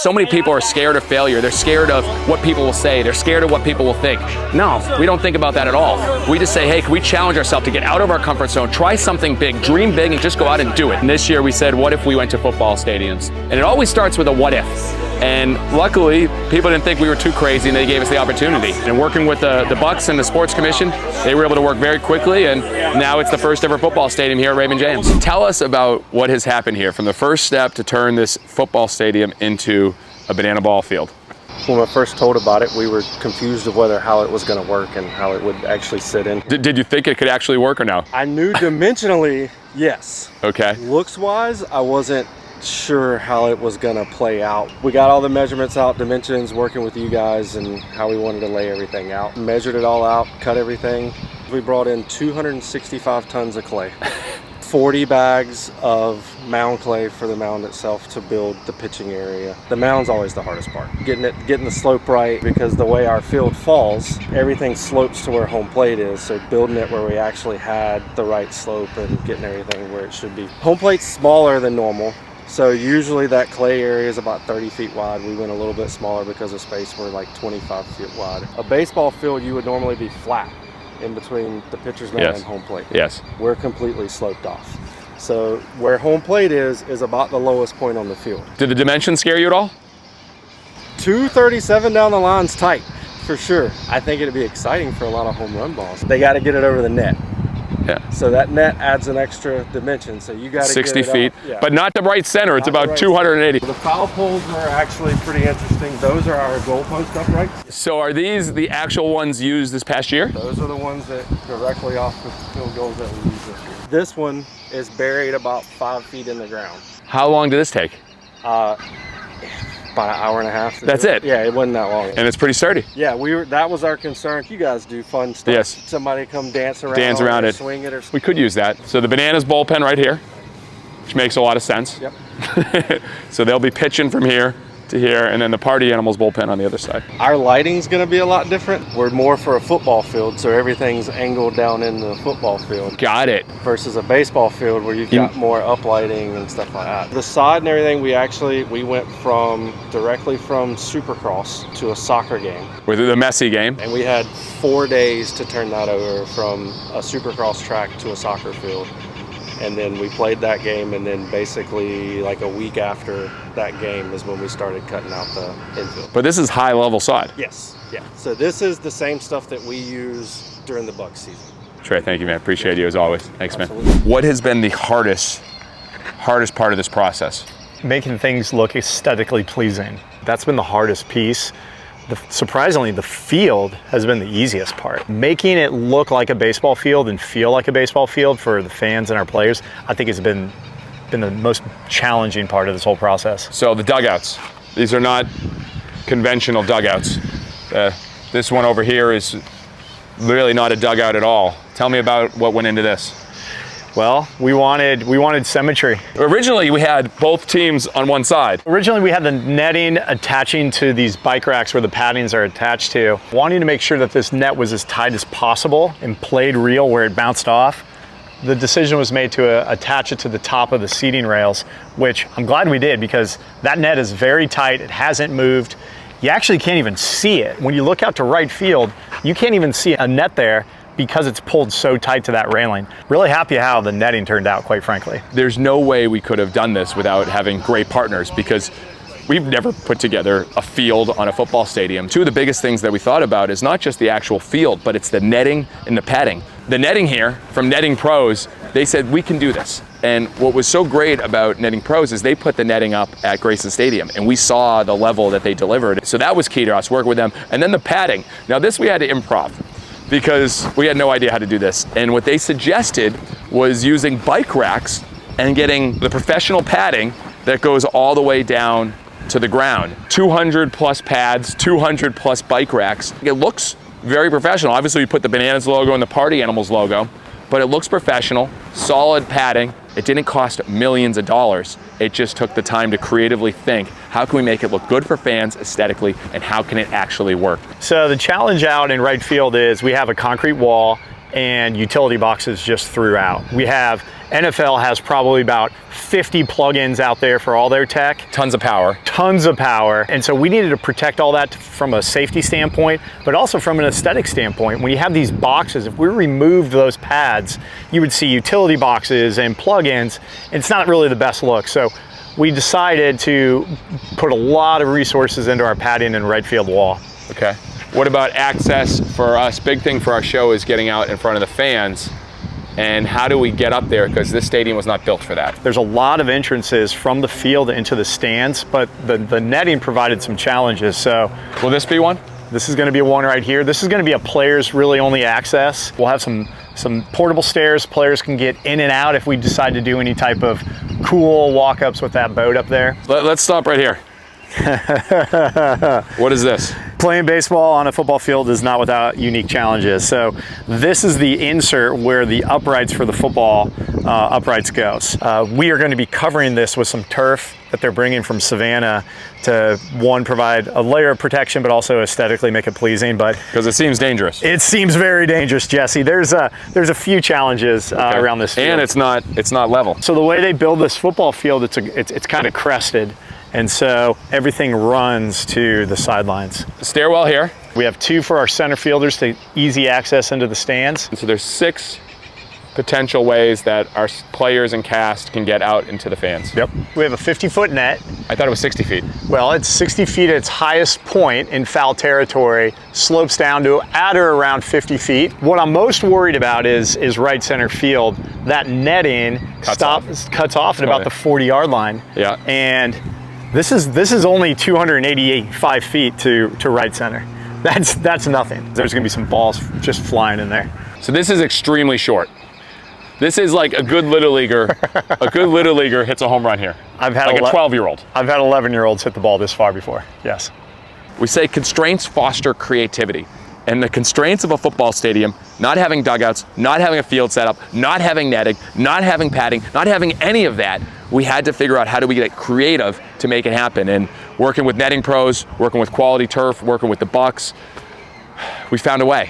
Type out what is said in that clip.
So many people are scared of failure. They're scared of what people will say. They're scared of what people will think. No, we don't think about that at all. We just say, hey, can we challenge ourselves to get out of our comfort zone, try something big, dream big, and just go out and do it. And this year we said, what if we went to football stadiums? And it always starts with a what if. And luckily, people didn't think we were too crazy, and they gave us the opportunity. And working with the Bucs and the Sports Commission, they were able to work very quickly, and now it's the first ever football stadium here at Raymond James. Tell us about what has happened here from the first step to turn this football stadium into a banana ball field. When I first told about it, we were confused of how it was going to work and how it would actually sit in. Did you think it could actually work or no? I knew dimensionally, yes. Okay. Looks-wise, I wasn't sure how it was going to play out. We got all the measurements out, dimensions, working with you guys and how we wanted to lay everything out. Measured it all out, cut everything. We brought in 265 tons of clay. 40 bags of mound clay for the mound itself to build the pitching area. The mound's always the hardest part. Getting the slope right, because the way our field falls, everything slopes to where home plate is. So building it where we actually had the right slope and getting everything where it should be. Home plate's smaller than normal. So usually that clay area is about 30 feet wide. We went a little bit smaller because of space. We're like 25 feet wide. A baseball field, you would normally be flat in between the pitcher's mound and home plate. Yes. We're completely sloped off. So where home plate is about the lowest point on the field. Did the dimensions scare you at all? 237 down the line's tight, for sure. I think it'd be exciting for a lot of home run balls. They got to get it over the net. Yeah. So that net adds an extra dimension. So you got to 60 get it feet, up. but not the right center. It's about right 280. The foul poles are actually pretty interesting. Those are our goalpost uprights. So are these the actual ones used this past year? Those are the ones that directly off the field goals that we use this year. This one is buried about 5 feet in the ground. How long did this take? About an hour and a half. That's it? Yeah, it wasn't that long. And it's pretty sturdy. Yeah, that was our concern. You guys do fun stuff. Yes. Somebody come dance around it. Swing it or We could use that. So the Bananas bullpen right here, which makes a lot of sense. Yep. So they'll be pitching from here to here, and then the Party Animals bullpen on the other side. Our lighting's going to be a lot different. We're more for a football field, so everything's angled down in the football field. Got it. Versus a baseball field where you've got more uplighting and stuff like that. The side and everything, we went directly from Supercross to a soccer game. Was it a messy game? And we had 4 days to turn that over from a Supercross track to a soccer field. And then we played that game, and then basically like a week after that game is when we started cutting out the infield. But this is high level sod. Yes, yeah. So this is the same stuff that we use during the Bucs season. Trey, thank you, man. Appreciate you as always. Thanks, Absolutely. Man. What has been the hardest part of this process? Making things look aesthetically pleasing. That's been the hardest piece. Surprisingly, the field has been the easiest part. Making it look like a baseball field and feel like a baseball field for the fans and our players, I think has been the most challenging part of this whole process. So the dugouts, these are not conventional dugouts. This one over here is really not a dugout at all. Tell me about what went into this. Well, we wanted symmetry. Originally, we had both teams on one side. Originally, we had the netting attaching to these bike racks where the paddings are attached to. Wanting to make sure that this net was as tight as possible and played real where it bounced off, the decision was made to attach it to the top of the seating rails, which I'm glad we did because that net is very tight. It hasn't moved. You actually can't even see it. When you look out to right field, you can't even see a net there because it's pulled so tight to that railing. Really happy how the netting turned out, quite frankly. There's no way we could have done this without having great partners because we've never put together a field on a football stadium. Two of the biggest things that we thought about is not just the actual field, but it's the netting and the padding. The netting here from Netting Pros, they said we can do this. And what was so great about Netting Pros is they put the netting up at Grayson Stadium and we saw the level that they delivered. So that was key to us, working with them. And then the padding. Now this we had to improv, because we had no idea how to do this. And what they suggested was using bike racks and getting the professional padding that goes all the way down to the ground. 200 plus pads, 200 plus bike racks. It looks very professional. Obviously we put the Bananas logo and the Party Animals logo, but it looks professional, solid padding. It didn't cost millions of dollars. It just took the time to creatively think, how can we make it look good for fans aesthetically, and how can it actually work? So the challenge out in right field is we have a concrete wall and utility boxes just throughout. NFL has probably about 50 plugins out there for all their tech. Tons of power. Tons of power. And so we needed to protect all that from a safety standpoint, but also from an aesthetic standpoint. When you have these boxes, if we removed those pads, you would see utility boxes and plugins. It's not really the best look. So we decided to put a lot of resources into our padding and right field wall. Okay. What about access for us? Big thing for our show is getting out in front of the fans. And how do we get up there? Because this stadium was not built for that. There's a lot of entrances from the field into the stands, but the netting provided some challenges. So will this be one? This is going to be one right here. This is going to be a players really only access. We'll have some portable stairs. Players can get in and out if we decide to do any type of cool walk-ups with that boat up there. Let's stop right here. What is this? Playing baseball on a football field is not without unique challenges. So this is the insert where the uprights for the football uprights goes. We are going to be covering this with some turf that they're bringing from Savannah to, one, provide a layer of protection, but also aesthetically make it pleasing. But because it seems dangerous. It seems very dangerous, Jesse. There's a few challenges around this field. And it's not level. So the way they build this football field, it's kind of crested. And so everything runs to the sidelines. Stairwell here. We have 2 for our center fielders to easy access into the stands. And so there's 6 potential ways that our players and cast can get out into the fans. Yep. We have a 50-foot net. I thought it was 60 feet. Well, it's 60 feet at its highest point in foul territory, slopes down to at or around 50 feet. What I'm most worried about is right center field. That netting cuts off at about the 40-yard line. Yeah. And this is only 285 feet to right center. That's nothing. There's going to be some balls just flying in there. So this is extremely short. This is like a good little leaguer. A good little leaguer hits a home run here. I've had like a 12-year-old. I've had 11-year-olds hit the ball this far before. Yes. We say constraints foster creativity. And the constraints of a football stadium, not having dugouts, not having a field setup, not having netting, not having padding, not having any of that, we had to figure out how do we get creative to make it happen. And working with netting pros, working with quality turf, working with the Bucs, we found a way.